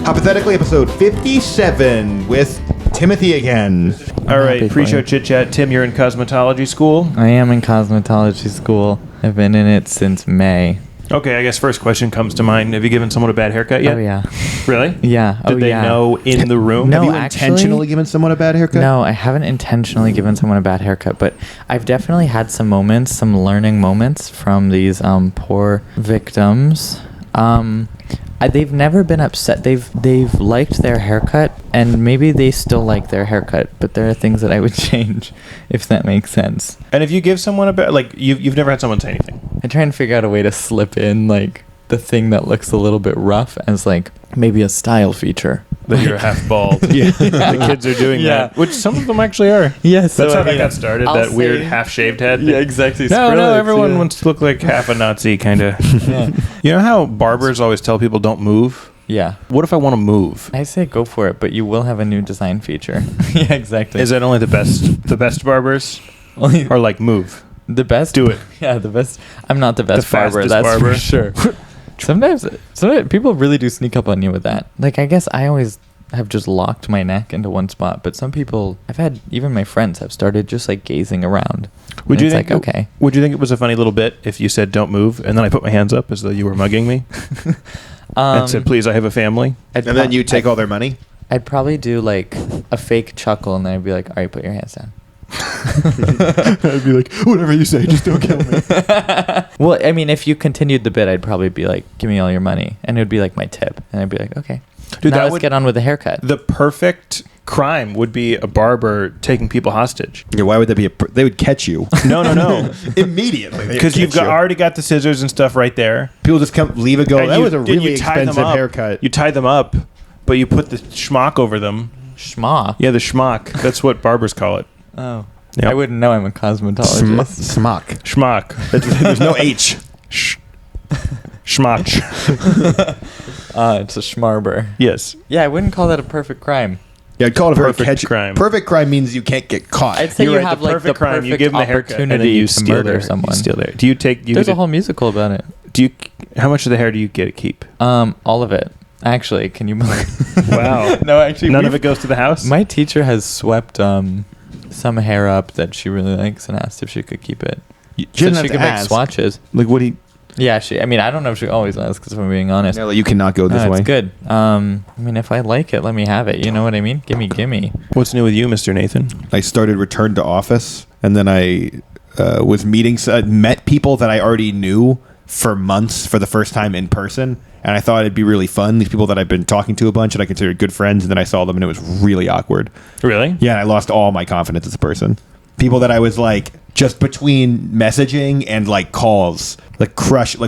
Hoppothetically, episode 57 with Timothy again. All right, pre-show chit-chat. Tim, you're in cosmetology school? I am in cosmetology school. I've been in it since May. Okay, I guess first question comes to mind. Have you given someone a bad haircut yet? Oh, yeah. Really? Yeah. Did they know in the room? No, Have you actually, intentionally given someone a bad haircut? No, I haven't intentionally given someone a bad haircut, but I've definitely had some moments, some learning moments from these poor victims. They've never been upset. They've liked their haircut, and maybe they still like their haircut, but there are things that I would change, if that makes sense. And if you give someone a bad... Like, you've never had someone say anything? I try and figure out a way to slip in, like, the thing that looks a little bit rough as, like, maybe a style feature. That you're half bald. Yeah. The kids are doing that. Which some of them actually are. Yes. That's how that got started, that weird half-shaved head. Yeah, exactly. No, everyone wants to look like half a Nazi, kind of. Yeah. You know how barbers always tell people don't move? Yeah. What if I want to move? I say go for it, but you will have a new design feature. Yeah, exactly. Is that only the best barbers? Only Or like move? the best? Do it. Yeah, the best. I'm not the best barber, fastest that's barber. for sure. Sometimes people really do sneak up on you with that. Like, I guess I always have just locked my neck into one spot, but some people, even my friends have started just like gazing around. Would you think okay? Would you think it was a funny little bit if you said don't move and then I put my hands up as though you were mugging me and said please I have a family? And then you take all their money? I'd probably do like a fake chuckle and then I'd be like, all right, put your hands down. I'd be like, whatever you say, just don't kill me. Well, I mean, if you continued the bit, I'd probably be like, give me all your money. And it would be like my tip. And I'd be like, okay. Dude, now let's get on with the haircut. The perfect crime would be a barber taking people hostage. Yeah, why would that be? They would catch you. No. Immediately. Because you've already got the scissors and stuff right there. People just leave it go. And That you- was a and really you tie them expensive up. haircut. You tie them up, but you put the schmuck over them. Schmuck? Yeah, the schmuck. That's what barbers call it. Oh. Yep. I wouldn't know. I'm a cosmetologist. Smock. Schmuck. There's no H. Schmuck. It's a schmarber. Yes. Yeah, I wouldn't call that a perfect crime. Yeah, I'd call it a Perfect very crime. Perfect crime means you can't get caught. I'd say You're you right, have the like perfect the crime. perfect You give them the haircut and then opportunity you to steal murder their, someone. You steal their. Do you take? There's a whole musical about it. Do you? How much of the hair do you get to keep? All of it. Actually, can you believe? Wow. No, actually, None of it goes to the house. My teacher has swept some hair up that she really likes and asked if she could keep it. She So doesn't she have could to make ask. swatches. Like, what do you... Yeah, I mean, I don't know if she always asks, if I'm being honest. No, you cannot go this No, way. it's good. I mean, if I like it, let me have it. You know what I mean? Gimme. What's new with you, Mr. Nathan? I started Return to Office, and then I was met people that I already knew for months for the first time in person, and I thought it'd be really fun. These people that I've been talking to a bunch and I considered good friends, and then I saw them and it was really awkward. Really? Yeah, and I lost all my confidence as a person. People that I was like just between messaging and like calls, like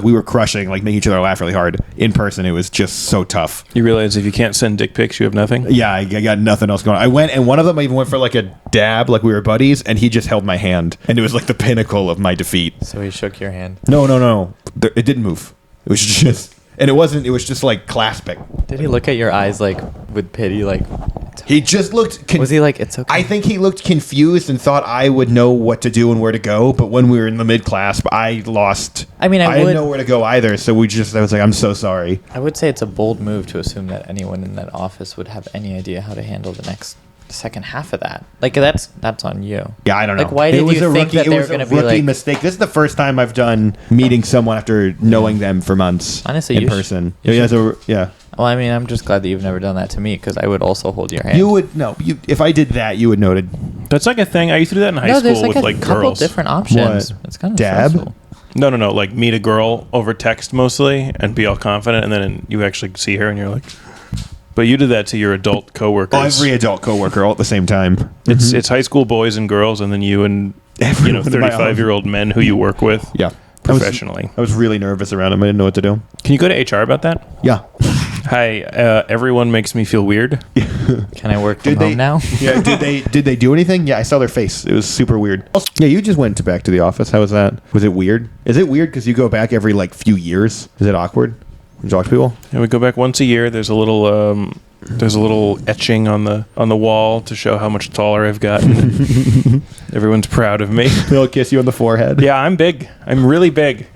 we were crushing, like making each other laugh really hard. In person, it was just so tough. You realize if you can't send dick pics, you have nothing? Yeah, I got nothing else going on. I went, and one of them I even went for like a dab, like we were buddies, and he just held my hand, and it was like the pinnacle of my defeat. So he shook your hand. No. It didn't move. It was just, and it was just like clasping. Did he look at your eyes like with pity? Like, He just looked. was he like, it's okay? I think he looked confused and thought I would know what to do and where to go. But when we were in the mid clasp, I lost. I mean, I didn't would- know where to go either. So I was like, I'm so sorry. I would say it's a bold move to assume that anyone in that office would have any idea how to handle the second half of that. Like, that's on you. Yeah, I don't know. Like, why did you think that they were going to be It was a rookie like... mistake. This is the first time I've done meeting someone after knowing them for months. Honestly, in you person. you Yeah. Well, I mean, I'm just glad that you've never done that to me, because I would also hold your hand. You would if I did that, you would know to That's like a thing. I used to do that in high school there's with a like couple girls. different options. What? It's kind of Dab? stressful. No. Like meet a girl over text mostly and be all confident, and then you actually see her and you're like. But you did that to your adult coworkers. every adult coworker all at the same time. It's high school boys and girls, and then you and Everyone in my 35-year-old men who you work with. Yeah. Professionally. I was really nervous around him. I didn't know what to do. Can you go to HR about that? Yeah. Hi, everyone makes me feel weird. Can I work from home now? Yeah. Did they do anything? Yeah, I saw their face. It was super weird. Yeah, you just went back to the office. How was that? Was it weird? Is it weird because you go back every like few years? Is it awkward? You talk to people? And we go back once a year. There's a little etching on the wall to show how much taller I've gotten. Everyone's proud of me. They'll kiss you on the forehead. Yeah, I'm big. I'm really big.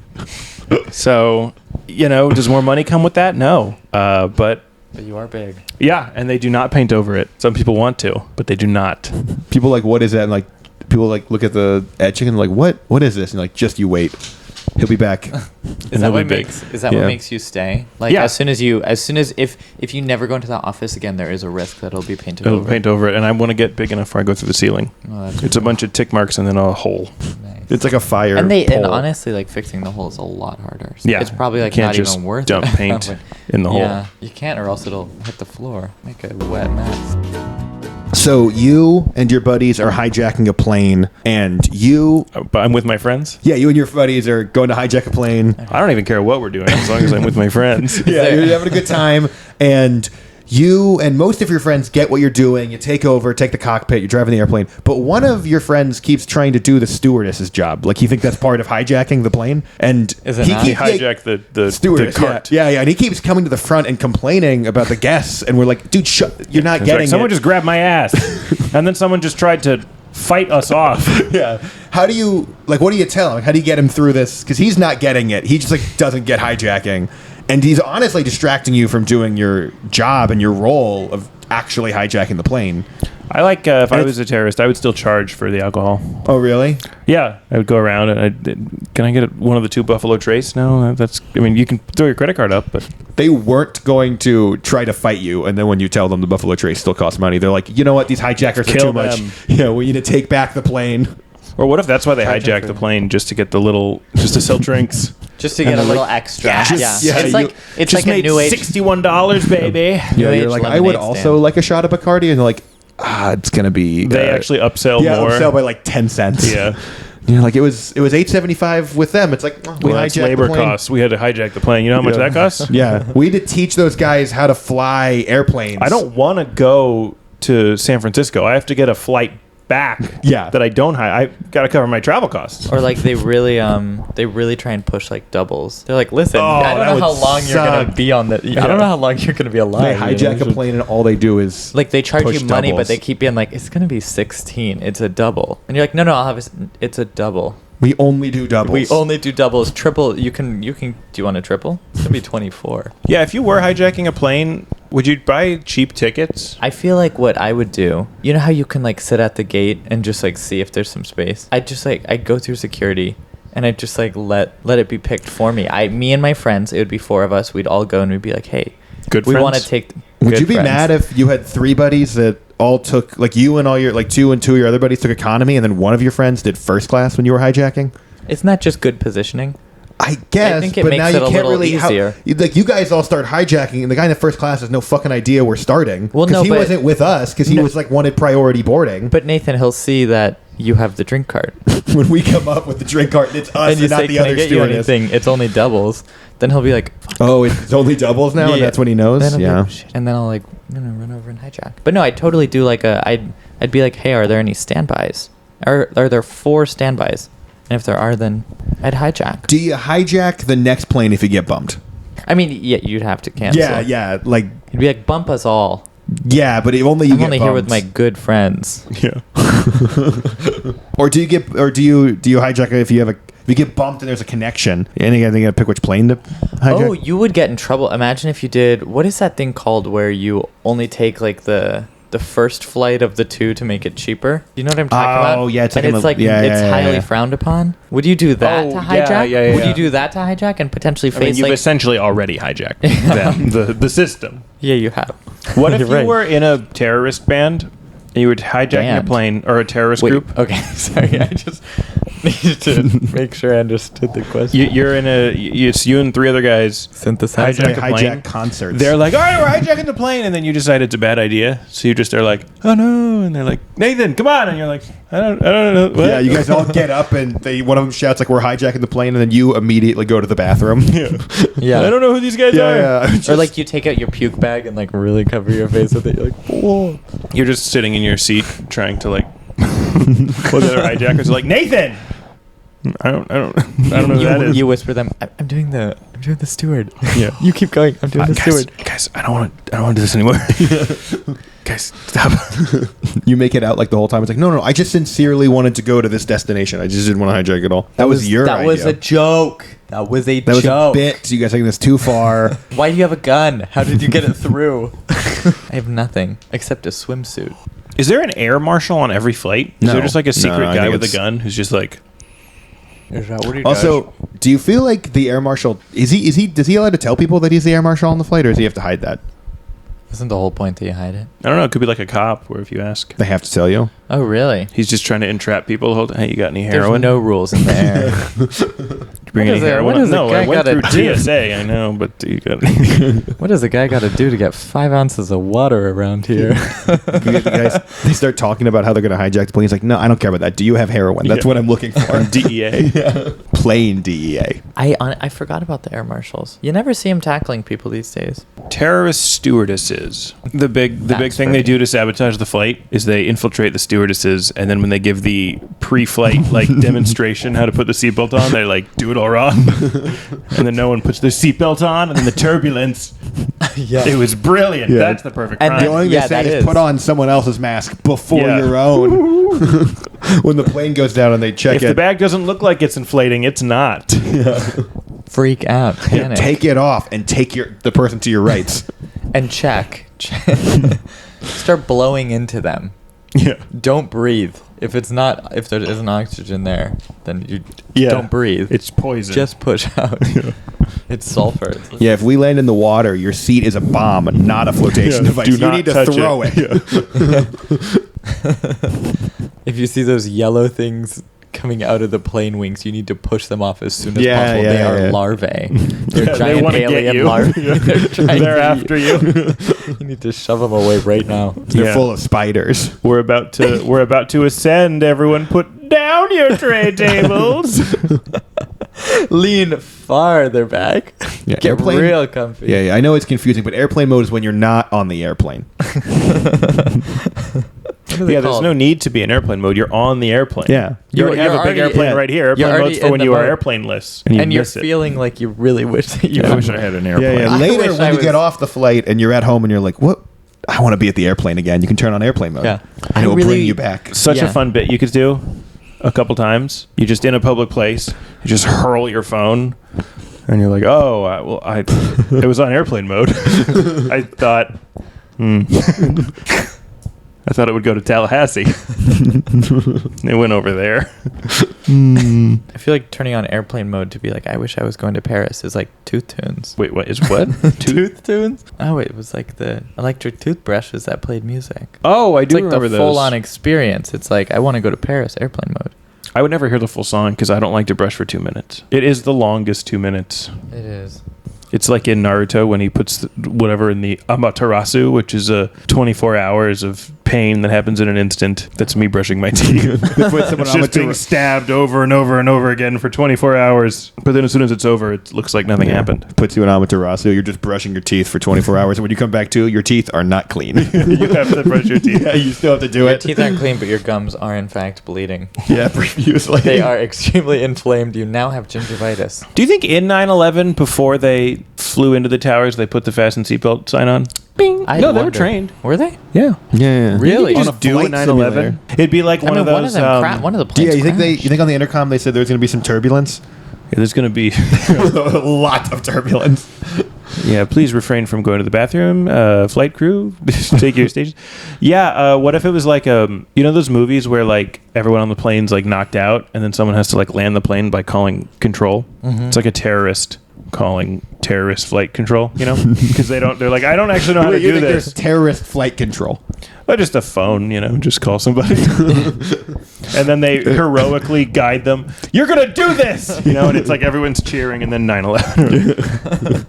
So, does more money come with that? No. But But you are big. Yeah, and they do not paint over it. Some people want to, but they do not. People like, what is that? And like, people like look at the etching and like, what is this? And like, just you wait. He'll be back. Is that what makes you stay? Like as soon as if you never go into that office again, there is a risk that it'll be painted over. It'll paint over it, and I want to get big enough where I go through the ceiling. Oh, it's a bunch of tick marks and then a hole. Nice. It's like a fire. And pole. honestly, like fixing the hole is a lot harder. So Yeah, it's probably like you can't not just even worth dump it. paint in the hole. Yeah, you can't, or else it'll hit the floor, make a wet mess. So you and your buddies are hijacking a plane, and you... But I'm with my friends. Yeah, you and your buddies are going to hijack a plane. I don't even care what we're doing as long as I'm with my friends. Yeah, you're having a good time, and you and most of your friends get what you're doing. You take over, take the cockpit, you're driving the airplane, but one of your friends keeps trying to do the stewardess's job. Like, you think that's part of hijacking the plane? And Is it not? He hijacked the stewardess, the cart. yeah, and he keeps coming to the front and complaining about the guests, and we're like, dude, you're not getting Someone it. just grabbed my ass, and then someone just tried to fight us off. Yeah. How do you, like, what do you tell him? How do you get him through this? Because he's not getting it. He just, like, doesn't get hijacking. And he's honestly distracting you from doing your job and your role of actually hijacking the plane. I like, if I was a terrorist, I would still charge for the alcohol. Oh, really? Yeah. I would go around and can I get one of the 2 Buffalo Trace? No, you can throw your credit card up, but... They weren't going to try to fight you, and then when you tell them the Buffalo Trace still costs money, they're like, you know what, these hijackers are too much. Yeah, we need to take back the plane. Or what if that's why they hijacked the plane, just to sell drinks? Just to get a little extra. Yeah. It's like a new age. $61, baby. Yeah, you're like, I would also like a shot of Bacardi, and they're like, it's gonna be. They actually upsell more. Upsell by like 10 cents. Yeah. You know, like it was $8.75 with them. It's like we that's hijacked labor the plane. costs. We had to hijack the plane. You know how much that costs? Yeah, we had to teach those guys how to fly airplanes. I don't want to go to San Francisco. I have to get a flight back. Yeah. That I don't I got to cover my travel costs. Or like they really try and push like doubles. They're like, listen, I don't that know how would long you're gonna be on the. I don't know how long you're gonna be They alive. hijack a plane and all they do is Like they charge push you money, doubles. but they keep being like, it's gonna be 16. It's a double, and you're like, no, I'll have it's a double. We only do doubles. We only do doubles. Triple. You can. Do you want a triple? It's gonna be 24. Yeah, if you were hijacking a plane, would you buy cheap tickets? I feel like what I would do. You know how you can like sit at the gate and just like see if there's some space. I'd go through security, and I'd just like let it be picked for me. Me and my friends. It would be 4 of us. We'd all go and we'd be like, hey, Good we friends? want to take. Would good you be friends. mad if you had 3 buddies that all took, like you and all your, like 2 and 2 of your other buddies took economy, and then one of your friends did first class when you were hijacking? Isn't that just good positioning? I guess, I think it but makes now it you a can't little really. easier. Like you guys all start hijacking, and the guy in the first class has no fucking idea we're starting. Well, because no, he but- wasn't with us because he was like wanted priority boarding. But Nathan, he'll see that you have the drink card. When we come up with the drink cart, it's us And you and not say, the can I other get you stewardess. anything? It's only doubles. Then he'll be like, Oh, it's only doubles now, and Yeah. that's when he knows. Then I'll be Yeah. like, "Shit." And then I'll like, run over and hijack. But no, I'd totally do like I'd be like, hey, are there any standbys? Are there 4 standbys? And if there are, then I'd hijack. Do you hijack the next plane if you get bumped? I mean, yeah, you'd have to cancel. Yeah, like You'd be like, bump us all. yeah, but if only you I'm get only bumped. here with my good friends. Yeah. Or do you hijack it if you get bumped and there's a connection? And you gotta pick which plane to hijack. Oh, you would get in trouble. Imagine if you did. What is that thing called where you only take like the first flight of the 2 to make it cheaper? You know what I'm talking about? Oh, yeah, it's and like it's like yeah, it's yeah, highly yeah. frowned upon. Would you do that Oh, to yeah, hijack? yeah, Would yeah. you do that to hijack and potentially I mean, face you've like? essentially already hijacked them, the system. Yeah, you have. What if You're you right. were in a terrorist band and you were hijacking a Band? plane or a terrorist Wait, group? okay, sorry. I just needed to make sure I understood the question. You're in it's you and 3 other guys. Synthesizer. Hijack a plane. Hijack concerts. They're like, all right, we're hijacking the plane, and then you decide it's a bad idea. So you just are like, oh no, and they're like, Nathan, come on, and you're like, I don't know. What? Yeah, you guys all get up and one of them shouts like we're hijacking the plane, and then you immediately go to the bathroom. Yeah. I don't know who these guys are. yeah. Or like you take out your puke bag and like really cover your face with it. You're like, whoa. You're just sitting in your seat trying to like. Well, the other hijackers are like, Nathan. I don't know who that is. You whisper them. I'm doing the steward. Yeah. You keep going. I'm doing the guys, steward. guys, I don't want to do this anymore. Guys, stop. You make it out like the whole time. It's like, no, I just sincerely wanted to go to this destination. I just didn't want to hijack it all. That was your idea. That was a joke. That was a That was joke. a bit. So you guys taking this too far. Why do you have a gun? How did you get it through? I have nothing except a swimsuit. Is there an air marshal on every flight? Is No. there just like a secret No, I guy think with a it's- gun who's just like... Is that what he Also, do you feel like the air marshal does he allowed to tell people that he's the air marshal on the flight, or does he have to hide that? Isn't the whole point that you hide it? I don't know. It could be like a cop where if you ask, They have to tell you. Oh, really? he's just trying to entrap people the whole time. Hey, you got any There's heroin? no rules in the air. Bring What any is it- heroin? what does a No, I guy went gotta through do? TSA. I know, but you got... What does a guy got to do to get 5 ounces of water around here? The guys, they start talking about how they're going to hijack the plane. He's like, no, I don't care about that. Do you have heroin? That's Yeah. what I'm looking for. DEA. Plain DEA. I forgot about the air marshals. You never see him tackling people these days. Terrorist stewardesses. The big That's thing they right. do to sabotage the flight is they infiltrate the stewardesses, and then when they give the pre-flight like demonstration how to put the seatbelt on, they like do it all wrong, and then no one puts their seatbelt on, and then the turbulence. Yeah. It was brilliant. Yeah. That's the perfect And crime. The only thing Yeah, they say that is is. put on someone else's mask before Yeah. your own. When the plane goes down and they check If it, the bag doesn't look like it's inflating, it's not. Freak out. Panic. take it off and take the person to your rights. And check. Start blowing into them. Yeah. Don't breathe. If there isn't oxygen there, then you Yeah. don't breathe. It's poison. Just push out. It's sulfur. Yeah, if we land in the water, your seat is a bomb, not a flotation Yeah, device. do You not need to touch throw it. If you see those yellow things coming out of the plane wings, you need to push them off as soon as Yeah, possible. yeah, They are yeah. larvae. They're Yeah, they giant wanna get alien you. larvae. Yeah. They're trying They're to after eat. you. You need to shove them away right now. They're Yeah. full of spiders. We're about to ascend. Everyone, put down your tray tables. Lean farther back. Yeah, Get airplane- real comfy. Yeah, I know it's confusing, but airplane mode is when you're not on the airplane. Yeah, there's no need to be in airplane mode. You're on the airplane. Yeah. You already have a big already- airplane yeah. right here. You're Airplane already mode's for in when the you are boat. airplaneless. And you're miss it. feeling like you really wish that you I wish I had an airplane. Yeah. I Later, wish when I you was- get off the flight and you're at home and you're like, what? I want to be at the airplane again. You can turn on airplane mode. Yeah. And it will I really- bring you back. Such a Yeah. fun bit you could do a couple times. You just in a public place, you just hurl your phone, and you're like, "Oh, it was on airplane mode." I thought, I thought it would go to Tallahassee. It went over there. I feel like turning on airplane mode to be like, I wish I was going to Paris is like Tooth Tunes. Wait, what is what? Tooth Tunes? Oh, it was like the electric toothbrushes that played music. Oh, I It's do like remember the those. full-on experience. It's like, I want to go to Paris, airplane mode. I would never hear the full song because I don't like to brush for 2 minutes. It is the longest 2 minutes. It is. It's like in Naruto when he puts whatever in the Amaterasu, which is 24 hours of pain that happens in an instant. That's me brushing my teeth. It's just being stabbed over and over and over again for 24 hours. But then as soon as it's over, it looks like nothing happened. Puts you in Amaterasu. You're just brushing your teeth for 24 hours. And when you come back to, your teeth are not clean. You have to brush your teeth. Yeah, you still have to do Your it. teeth aren't clean, but your gums are in fact bleeding. Yeah, profusely. They are extremely inflamed. You now have gingivitis. Do you think in 9/11, before they flew into the towers, they put the fasten seatbelt sign on? Bing. I No, they were wonder. trained. Were they? Yeah. Yeah. Really? You On just a do a flight 9/11. simulator. It'd be like one of those. One of the planes Yeah, you crashed. think on the intercom they said there's going to be some turbulence? Yeah, there's going to be. A lot of turbulence. Yeah, please refrain from going to the bathroom. Flight crew, take your stations. Yeah, what if it was like you know those movies where like everyone on the plane's like knocked out, and then someone has to like land the plane by calling control. Mm-hmm. It's like a terrorist calling terrorist flight control. You know, because they're like, I don't actually know how to You do think this. there's terrorist flight control. Or just a phone, you know, just call somebody. And then they heroically guide them. You're going to do this! You know, and it's like everyone's cheering and then 9/11.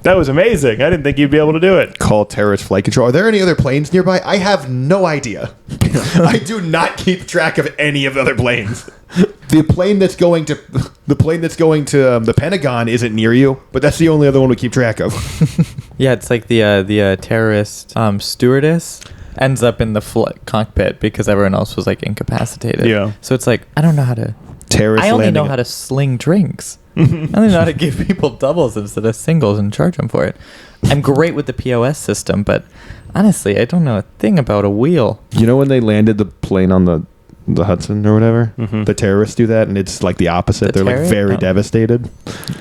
That was amazing. I didn't think you'd be able to do it. Call terrorist flight control. Are there any other planes nearby? I have no idea. I do not keep track of any of the other planes. The plane that's going to the Pentagon isn't near you, but that's the only other one we keep track of. Yeah, it's like the terrorist stewardess ends up in the cockpit because everyone else was like incapacitated. Yeah. So it's like, I don't know how to. Terrorist. I only landing know how to sling drinks. I only know how to give people doubles instead of singles and charge them for it. I'm great with the POS system, but Honestly, I don't know a thing about a wheel. You know when they landed the plane on the Hudson or whatever? Mm-hmm. The terrorists do that, and it's like the opposite. They're like very devastated.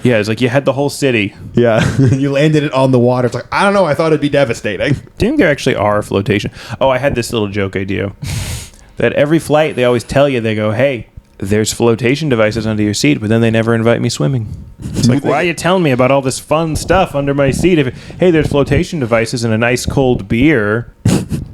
Yeah, it's like you had the whole city. Yeah. You landed it on the water. It's like, I don't know. I thought it'd be devastating. Do you think there actually are flotation? Oh, I had this little joke idea. That every flight, they always tell you, they go, hey, there's flotation devices under your seat, but then they never invite me swimming. It's like, why are you telling me about all this fun stuff under my seat? Hey, there's flotation devices and a nice cold beer.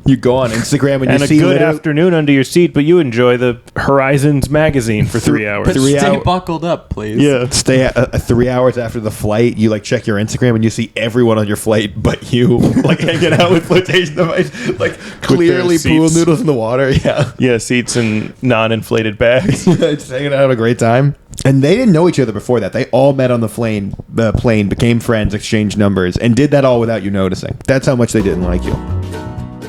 You go on Instagram and you and see a good afternoon under your seat, but you enjoy the Horizons magazine for 3 hours. But stay buckled up, please. Yeah. Stay 3 hours after the flight. You like check your Instagram and you see everyone on your flight but you like hanging out with flotation device, like clearly pool noodles in the water. Yeah. Yeah, seats and non-inflated bags. Just hanging out, having a great time. And they didn't know each other before that. They all met on the plane, became friends, exchanged numbers, and did that all without you noticing. That's how much they didn't like you.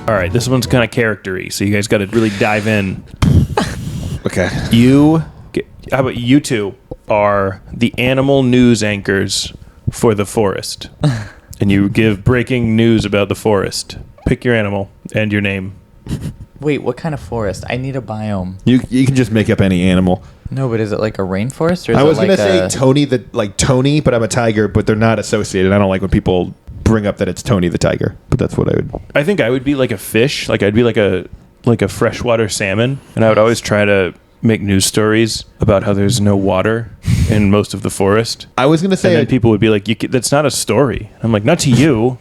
All right, this one's kind of character-y, so you guys got to really dive in. Okay. How about you two are the animal news anchors for the forest, and you give breaking news about the forest. Pick your animal and your name. Wait, what kind of forest? I need a biome. You can just make up any animal. No, but is it like a rainforest? Or is I was it like gonna say Tony, but I'm a tiger. But they're not associated. I don't like when people bring up that it's Tony the tiger. But that's what I would. I think I would be like a fish. Like I'd be like a freshwater salmon, and I would always try to make news stories about how there's no water in most of the forest. I was gonna say, and then people would be like, "That's not a story." I'm like, "Not to you,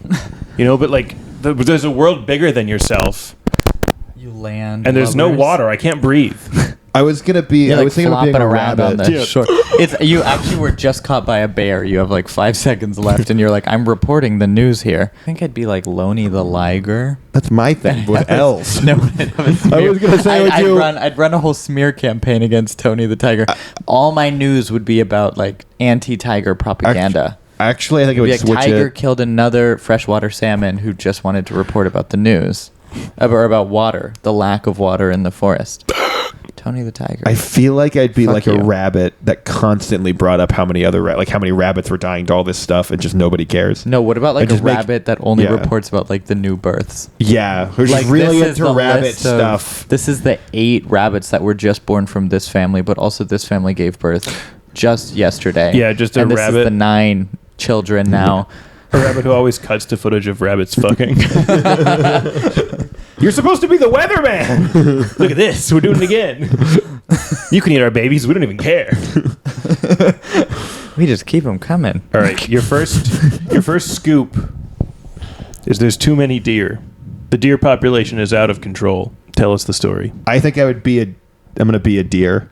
but like there's a world bigger than yourself." You land, and there's no water. I can't breathe. I was gonna be. You're I was thinking of being a rabbit. On the shore. You actually were just caught by a bear. You have like 5 seconds left, and you're like, I'm reporting the news here. I think I'd be like Loney the liger. That's my thing with L's. No, I was gonna say I'd run a whole smear campaign against Tony the tiger. All my news would be about like anti-tiger propaganda. Actually, I think it would be switch tiger it. killed another freshwater salmon who just wanted to report about the news, about water, the lack of water in the forest. Tony the tiger. I feel like I'd be like you. a rabbit that constantly brought up how many how many rabbits were dying to all this stuff, and just nobody cares. No, what about like a rabbit that only reports about like the new births? Yeah, who's like, really into rabbit stuff. This is the 8 rabbits that were just born from this family, but also this family gave birth just yesterday. Yeah, just a and rabbit. This is the 9 children now. A rabbit who always cuts to footage of rabbits fucking. You're supposed to be the weatherman. Look at this. We're doing it again. You can eat our babies. We don't even care. We just keep them coming. All right. Your first scoop is there's too many deer. The deer population is out of control. Tell us the story. I think I'm going to be a deer.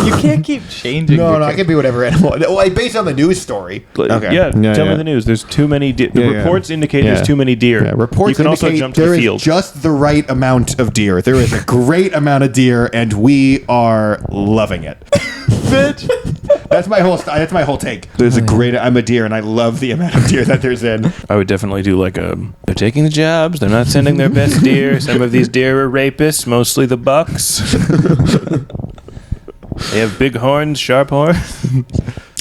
You can't keep changing. No, I can be whatever animal. Well, based on the news story. Okay. Yeah, tell me the news. There's too many deer. The reports indicate there's too many deer. Yeah, reports you can also jump to the field. There is just the right amount of deer. There is a great amount of deer, and we are loving it. Bitch. That's my whole take. There's I'm a deer, and I love the amount of deer that there's in. I would definitely do like they're taking the jobs. They're not sending their best deer. Some of these deer are rapists, mostly the bucks. They have big horns, sharp horns.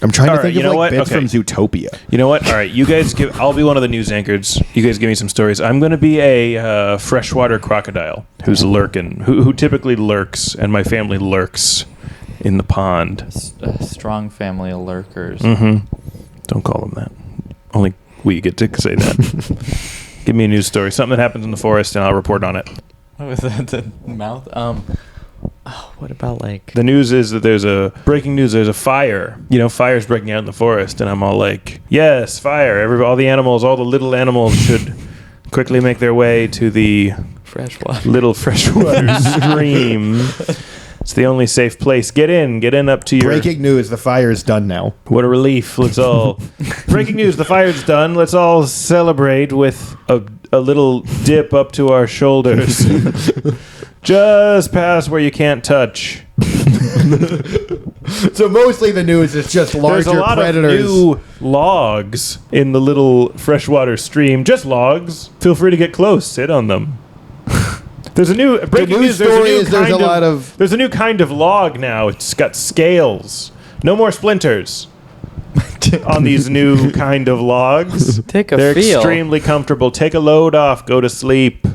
I'm trying to think of bits from Zootopia. You know what? All right, you guys I'll be one of the news anchors. You guys give me some stories. I'm going to be a freshwater crocodile who's lurking, who typically lurks, and my family lurks in the pond. A strong family of lurkers. Mm-hmm. Don't call them that. Only we get to say that. Give me a news story. Something that happens in the forest, and I'll report on it. What was that? The mouth? What about like... The news is that there's a fire. Fire's breaking out in the forest, and I'm all like, yes, fire. All the little animals should quickly make their way to the little freshwater stream. It's the only safe place. Get in up to your... Breaking news, the fire's done now. What a relief. Let's all... Breaking news, the fire's done. Let's all celebrate with a little dip up to our shoulders. Just past where you can't touch. So mostly the news is just larger predators. There's a lot of new logs in the little freshwater stream. Just logs. Feel free to get close. Sit on them. There's a new breaking news. There's a new kind of log now. It's got scales. No more splinters. on these new kind of logs. Take a They're feel. extremely comfortable. Take a load off. Go to sleep.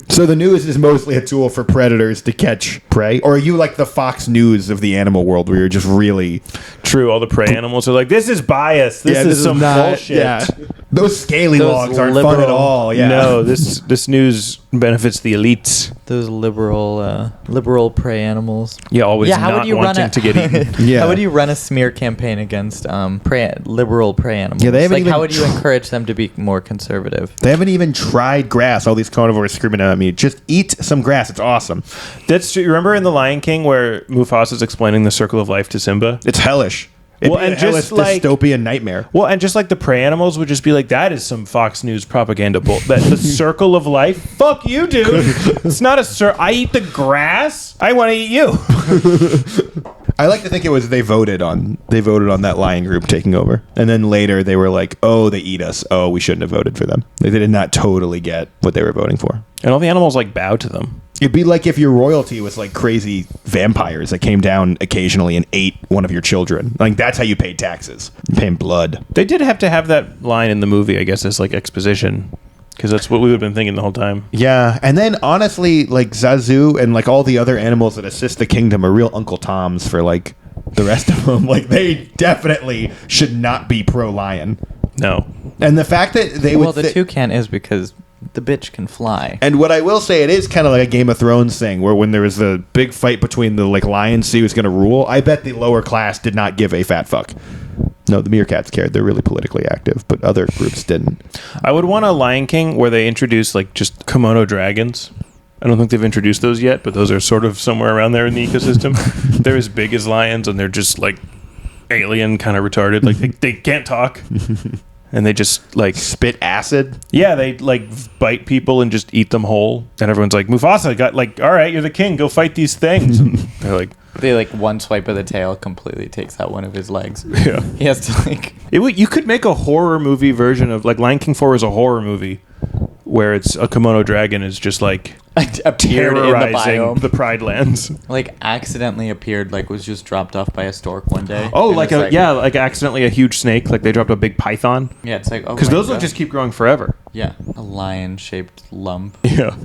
So the news is mostly a tool for predators to catch prey? Or are you like the Fox News of the animal world where you're just really... True, all the prey animals are like, this is bias. This is some bullshit. Yeah. Those scaly Those logs aren't fun at liberal- all. Yeah. No, this news benefits the elites. Those liberal prey animals. Yeah, always how not would you wanting to get eaten. Yeah. How would you run a smear campaign against liberal prey animals? Yeah, they haven't how even would you encourage them to be more conservative? They haven't even tried grass. All these carnivores screaming at me. Just eat some grass. It's awesome. That's true. You remember in The Lion King where Mufasa's explaining the circle of life to Simba? It's hellish. It'd Well, be and a hellish just like- dystopian nightmare. Well, and just like the prey animals would just be like, that is some Fox News propaganda bull. That the circle of life? Fuck you, dude. It's not a I eat the grass. I want to eat you. I like to think it was they voted on that lion group taking over, and then later they were like, "Oh, they eat us. Oh, we shouldn't have voted for them." They did not totally get what they were voting for. And all the animals like bow to them. It'd be like if your royalty was like crazy vampires that came down occasionally and ate one of your children. Like that's how you paid taxes. You're paying blood. They did have to have that line in the movie, I guess, as like exposition. Because that's what we would have been thinking the whole time. Yeah, and then honestly, like Zazu and like all the other animals that assist the kingdom are real Uncle Toms for like the rest of them. Like they definitely should not be pro-lion. No. And the fact that they Well, would... the toucan is because the bitch can fly. And what I will say, it is kind of like a Game of Thrones thing, where when there was the big fight between the like lions, who was going to rule, I bet the lower class did not give a fat fuck. No, the meerkats cared. They're really politically active, but other groups didn't. I would want a Lion King where they introduce like just kimono dragons. I don't think they've introduced those yet, but those are sort of somewhere around there in the ecosystem. They're as big as lions, and they're just like alien, kind of retarded. Like they can't talk, and they just like Spit acid. yeah, they like bite people and just eat them whole. And everyone's like, Mufasa got like, all right, you're the king, go fight these things. And they're like, They like one swipe of the tail completely takes out one of his legs. yeah. He has to like. You could make a horror movie version of like Lion King 4 is a horror movie where it's a kimono dragon is just like appeared in the terrorizing biome. the Pride Lands. Like accidentally appeared, like was just dropped off by a stork one day. Oh, And like it's like accidentally a huge snake, like they dropped a big python. Yeah, it's like oh Because my those will God. just keep growing forever. yeah, a lion-shaped lump Yeah.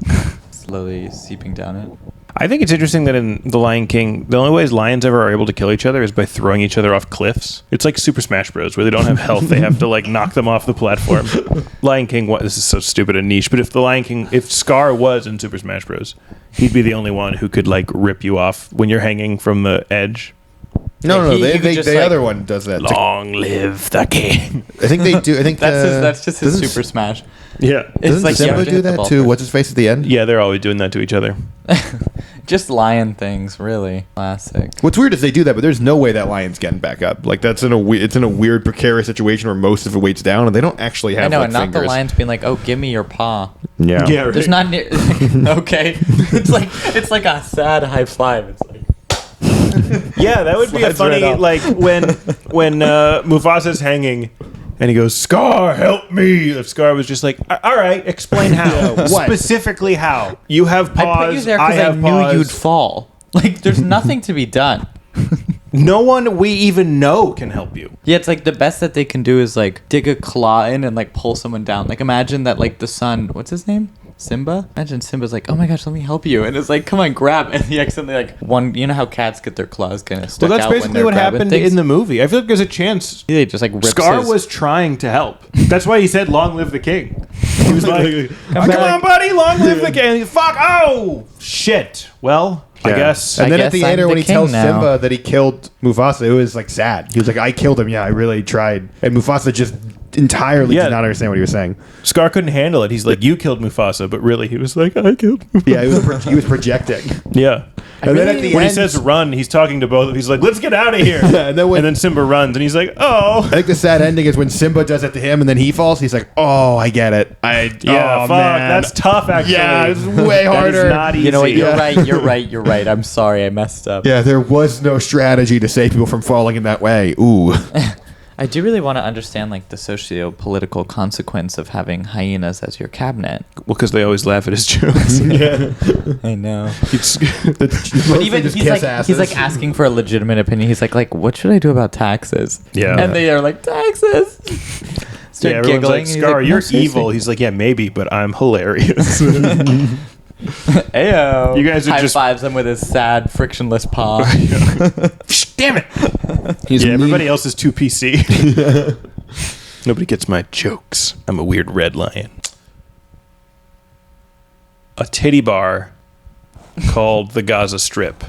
slowly seeping down it. I think it's interesting that in The Lion King, the only ways lions ever are able to kill each other is by throwing each other off cliffs. It's like Super Smash Bros. Where they don't have health. They have to like knock them off the platform. Lion King, this is so stupid and niche, but if Scar was in Super Smash Bros., he'd be the only one who could like rip you off when you're hanging from the edge. No, He could they just, the like- other one does that. Long live the king. I think they do. I think That's just his doesn't- Super Smash. Yeah. It's Doesn't like Simba yeah, do that too? What's his face at the end? Yeah, they're always doing that to each other. Just lion things, really classic. What's weird is they do that, but there's no way that lion's getting back up. Like that's it's in a weird precarious situation where most of it weights down, and they don't actually have. I know, like, and not fingers. the lions being like, "Oh, give me your paw." Yeah. Yeah, right. There's not near. Okay, it's like a sad high five. It's like Yeah, that would be a Slides right funny up. like when Mufasa's hanging and he goes, Scar, help me. If Scar was just like, all right, explain how. Yeah, what? Specifically how. You have paws, I put you there because I have knew paws. you'd fall. Like, there's nothing to be done. No one we even know can help you. Yeah, it's like the best that they can do is like dig a claw in and like pull someone down. Like imagine that like the son, what's his name? Simba? Imagine Simba's like, oh my gosh, let me help you. And it's like, come on, grab. And he accidentally like one, you know how cats get their claws kind of stuck Well, that's out when basically they're what grabbing happened things? in the movie. I feel like there's a chance They just like rips Scar his- was trying to help. That's why he said, long live the king. He was like, come back. on, buddy, long live the king. Fuck, oh, shit. Well, I Yeah. guess. And I then at guess the I'm end, the when he king tells now. Simba that he killed Mufasa, it was like sad. He was like, "I killed him. Yeah, I really tried." And Mufasa just entirely Yeah. did not understand what he was saying. Scar couldn't handle it. He's like, you killed Mufasa, but really he was like, I killed Mufasa. Yeah, he was projecting. Yeah. And then at the when end, he says run, he's talking to both. He's like, let's get out of here. Yeah, and then Simba runs, and he's like, oh. I think the sad ending is when Simba does it to him, and then he falls. He's like, "Oh, I get it. Yeah, oh, fuck. man. That's tough, actually. Yeah, it's way That is harder. not easy. You know what? You're Yeah. right. You're right. I'm sorry. I messed up. Yeah, there was no strategy to save people from falling in that way. Ooh, I do really want to understand like the socio-political consequence of having hyenas as your cabinet. Well, because they always laugh at his jokes. Yeah. I know. But Even he's like asking for a legitimate opinion. He's like, what should I do about taxes? Yeah. And they are like, taxes. Start Everyone's giggling. like, He's Scar, like, you're "No, seriously." evil. He's like, yeah, maybe, but I'm hilarious. Ayo. You guys are high just- fives him with his sad, frictionless paw. Damn it. He's mean. Everybody else is too PC. Nobody gets my jokes. I'm a weird red lion. A titty bar called the Gaza Strip.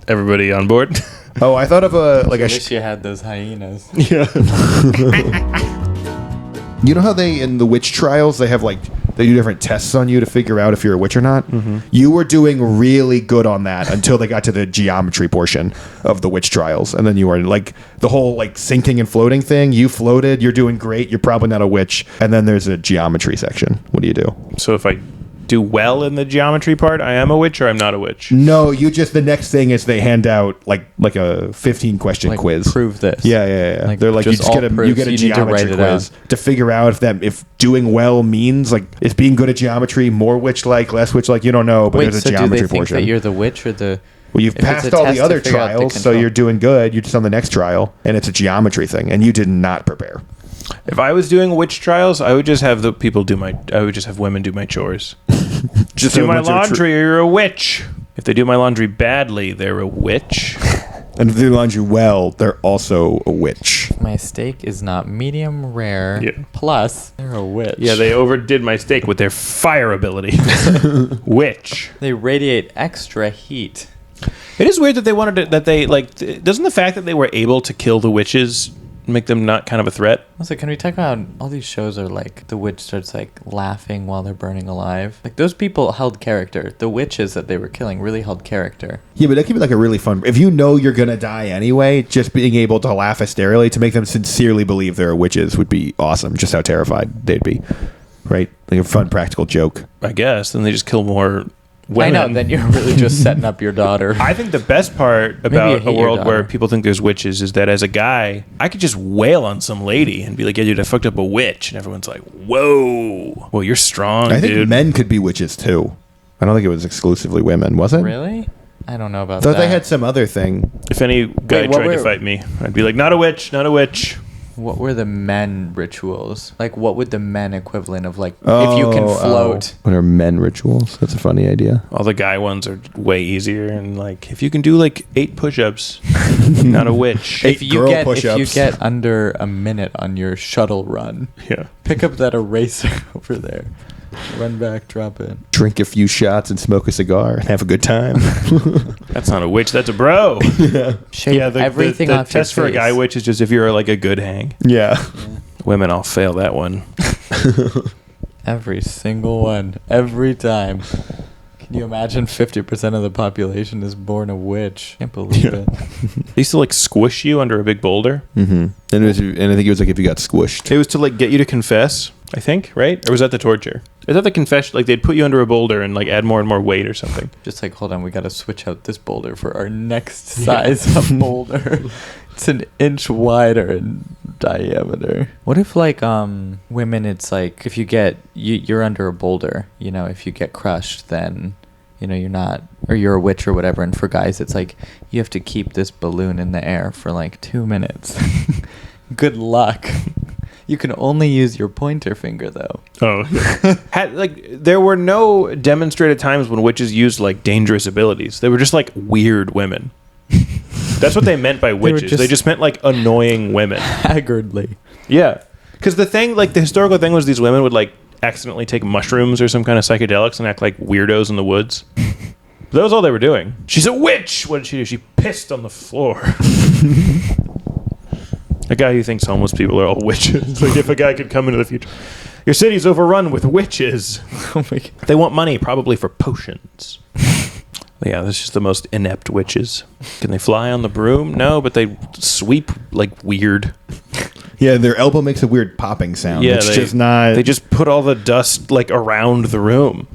Everybody on board? Oh, I thought of I wish you had those hyenas. Yeah. You know how they in the witch trials they do different tests on you to figure out if you're a witch or not? Mm-hmm. You were doing really good on that until they got to the geometry portion of the witch trials, and then you were like the whole like sinking and floating thing. You floated, you're doing great. You're probably not a witch, and then there's a geometry section. What do you do? So if I do well in the geometry part, I am a witch or I'm not a witch? No, the next thing is they hand out like a 15 question Like, quiz. prove this. Yeah. Like, They're like, just all you proofs, get a you need to geometry write it quiz to figure out if doing well means like is being good at geometry more witch-like, less witch-like. You don't know, but Wait, there's a so do geometry they think portion. that you're the witch or the... Well, you've if it's passed a all test the to other figure out the trials, so control. you're doing good. You're just on the next trial, and it's a geometry thing, and you did not prepare. If I was doing witch trials, I would just have women do my chores. Just do my laundry or you're a witch. If they do my laundry badly, they're a witch. And if they do laundry well, they're also a witch. My steak is not medium rare. Yeah. Plus, they're a witch. Yeah, they overdid my steak with their fire ability. Witch. They radiate extra heat. It is weird that they wanted to, that they, like, doesn't the fact that they were able to kill the witches make them not kind of a threat? Also, can we talk about all these shows are like the witch starts like laughing while they're burning alive? Like those people held character. The witches that they were killing really held character. Yeah, but that could be like a really fun... If you know you're going to die anyway, just being able to laugh hysterically to make them sincerely believe they're witches would be awesome, just how terrified they'd be. Right? Like a fun practical joke. I guess. Then they just kill more women. I know, then you're really just setting up your daughter. I think the best part Maybe you about hate a your world where daughter. people think there's witches is that as a guy, I could just wail on some lady and be like, yeah, dude, I fucked up a witch. And everyone's like, whoa. Well, you're strong, I think dude. men could be witches, too. I don't think it was exclusively women, was it? Really? I don't know about Thought that. they had some other thing. If any guy Wait, what tried to were- fight me, I'd be like, not a witch, not a witch. What were the men rituals? Like, what would the men equivalent of, like, if you can float? What are men rituals? That's a funny idea. All the guy ones are way easier. And like, if you can do like 8 push-ups, not a witch. Eight girl If push-ups. you get under a minute on your shuttle run, Yeah. pick up that eraser over there. Run back, drop it. Drink a few shots and smoke a cigar and have a good time. That's not a witch, that's a bro. Shave everything the off your test for a face. guy witch is just if you're like a good hang. Yeah. Women, I'll fail that one. Every single one. Every time. Can you imagine 50% of the population is born a witch? Can't believe it. They used to like squish you under a big boulder. Mm-hmm. And I think it was like if you got squished. It was to like get you to confess, I think, right? Or was that the torture? I thought the confession, like they'd put you under a boulder and like add more and more weight or something. Just like, hold on, we got to switch out this boulder for our next size of boulder. It's an inch wider in diameter. What if like women, it's like if you get you're under a boulder, you know, if you get crushed, then you know you're not, or you're a witch or whatever. And for guys, it's like you have to keep this balloon in the air for like 2 minutes. Good luck. You can only use your pointer finger though. Oh, there were no demonstrated times when witches used like dangerous abilities. They were just like weird women. That's what they meant by witches. They just meant like annoying women. Haggardly. Yeah, because the thing, like the historical thing, was these women would like accidentally take mushrooms or some kind of psychedelics and act like weirdos in the woods. That was all they were doing. She's a witch. What did she do? She pissed on the floor. A guy who thinks homeless people are all witches. Like if a guy could come into the future. Your city's overrun with witches. Oh my God. They want money probably for potions. Yeah, that's just the most inept witches. Can they fly on the broom? No, but they sweep like weird. Yeah, their elbow makes a weird popping sound. Yeah, it's just not... They just put all the dust like around the room.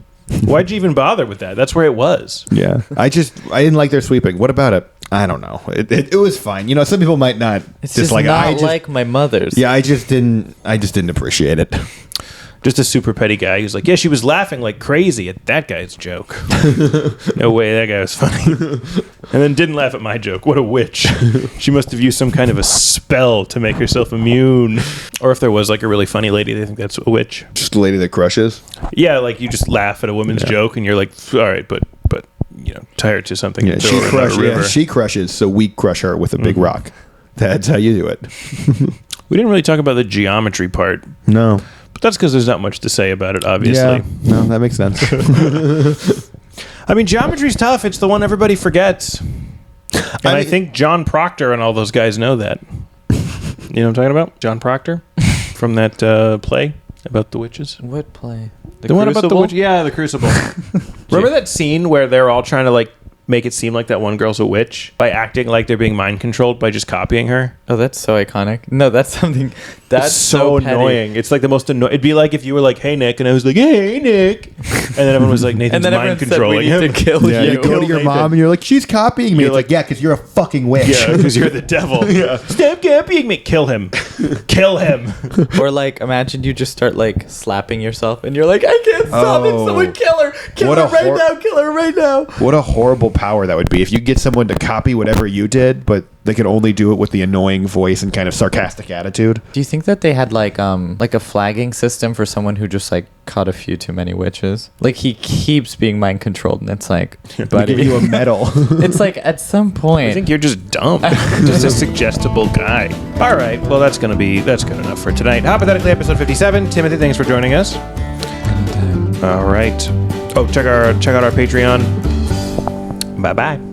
Why'd you even bother with that? That's where it was. Yeah. I didn't like their sweeping. What about it? I don't know. It was fine. You know, some people might not It's dislike just it. not like my mother's. Yeah, I just didn't appreciate it. Just a super petty guy who's like, yeah, she was laughing like crazy at that guy's joke. No way, that guy was funny. And then didn't laugh at my joke. What a witch. She must have used some kind of a spell to make herself immune. Or if there was like a really funny lady, they think that's a witch. Just a lady that crushes. Yeah, like you just laugh at a woman's joke and you're like, all right, but you know, tie her to something. Yeah, and throw her in the river. she crushes, so we crush her with a big rock. That's how you do it. We didn't really talk about the geometry part. No. But that's because there's not much to say about it, obviously. Yeah. No, that makes sense. I mean, geometry's tough. It's the one everybody forgets. And I think John Proctor and all those guys know that. You know what I'm talking about? John Proctor from that play about the witches. What play? The one about the witch? Yeah, the Crucible. Remember that scene where they're all trying to like make it seem like that one girl's a witch by acting like they're being mind controlled by just copying her? Oh, that's so iconic. No, that's something that's it's so annoying. It's like the most annoying. It'd be like if you were like, "Hey Nick," and I was like, "Hey Nick," and then everyone was like, "Nathan's mind controlling said, we need to kill yeah, you go to your mom and you're like, "She's copying me." It's like, yeah, because you're a fucking witch. Yeah, because you're the devil. Yeah. Stop copying me. Kill him. Kill him. Or like, imagine you just start like slapping yourself, and you're like, "I can't stop it! Someone kill her! Kill her right now! Kill her right now!" What a horrible power that would be if you get someone to copy whatever you did, but they could only do it with the annoying voice and kind of sarcastic attitude. Do you think that they had like a flagging system for someone who just like caught a few too many witches? Like he keeps being mind controlled, and it's like, buddy, give you a medal. It's like at some point, I think you're just dumb, just a suggestible guy. All right, well that's good enough for tonight. Hypothetically, episode 57. Timothy, thanks for joining us. All right. Oh, check out our Patreon. Bye bye.